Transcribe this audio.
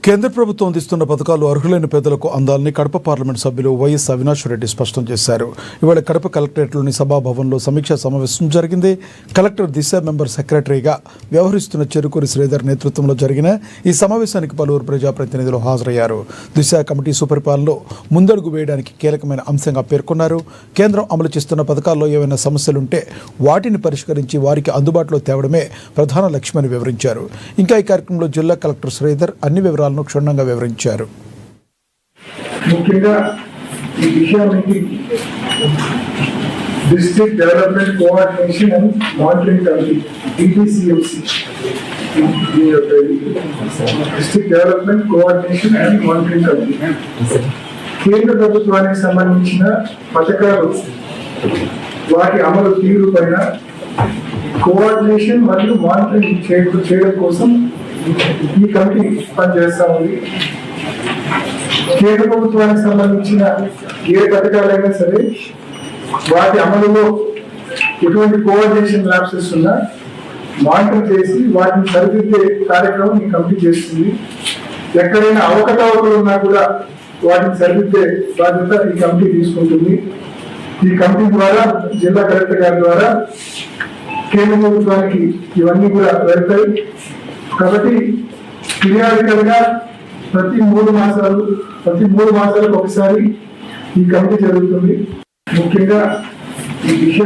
కేంద్ర ప్రభుత్వం అందిస్తున్న పథకాలు అర్హులైన పేదలకు అందాలని కడప పార్లమెంట్ సభ్యులు వైఎస్ అవినాష్ రెడ్డి స్పష్టం చేశారు. ఇవాళ కడప కలెక్టరేట్లోని సభాభవన్లో సమీక్షా సమావేశం జరిగింది. కలెక్టర్ దిశ మెంబర్ సెక్రటరీగా వ్యవహరిస్తున్న చెరుకూరి శ్రీధర్ నేతృత్వంలో జరిగిన ఈ సమావేశానికి పలువురు ప్రజాప్రతినిధులు హాజరయ్యారు. దిశ కమిటీ సుపరిపాలనలో ముందడుగు వేయడానికి కీలకమైన అంశంగా పేర్కొన్నారు. కేంద్రం అమలు చేస్తున్న పథకాల్లో ఏవైనా సమస్యలుంటే వాటిని పరిష్కరించి వారికి అందుబాటులో తేవడమే ప్రధాన లక్ష్యమని వివరించారు. ఇంకా ఈ కార్యక్రమంలో జిల్లా కలెక్టర్ శ్రీధర్ అన్ని వివరాలను క్షుణ్ణంగా వివరించారు. ముఖ్యంగా ఈ విషయానికి district development coordination and monitoring committee DDCMC district development coordination and monitoring committee కేంద్ర ప్రభుత్వానికి సంబంధించిన పథకాలు వాటి అమలు తీరు పైన కోఆర్డినేషన్ మరియు మానిటరింగ్ చేయడం కోసం ఈ కమిటీ పనిచేస్తా ఉంది. కేంద్ర ప్రభుత్వానికి సంబంధించిన ఏ పథకాలైనా సరే వాటి అమలులో ఎటువంటి కోఆర్డినేషన్ ల్యాప్సెస్ ఉన్నా మానిటర్ చేసి వాటిని సరిదిద్దే కార్యక్రమం ఈ కమిటీ చేస్తుంది. ఎక్కడైనా అవకతవకలు ఉన్నా కూడా వాటిని సరిదిద్దే బాధ్యత ఈ కమిటీ తీసుకుంటుంది. ఈ కమిటీ ద్వారా జిల్లా కలెక్టర్ గారి ద్వారా కేంద్ర ప్రభుత్వానికి ఇవన్నీ కూడా వెళ్తాయి. కాబట్టి పీరియాడికల్ గా ప్రతి 3 మాసాలకు ఒకసారి ఈ కమిటీ జరుగుతుంది. ముఖ్యంగా ఈ విషయం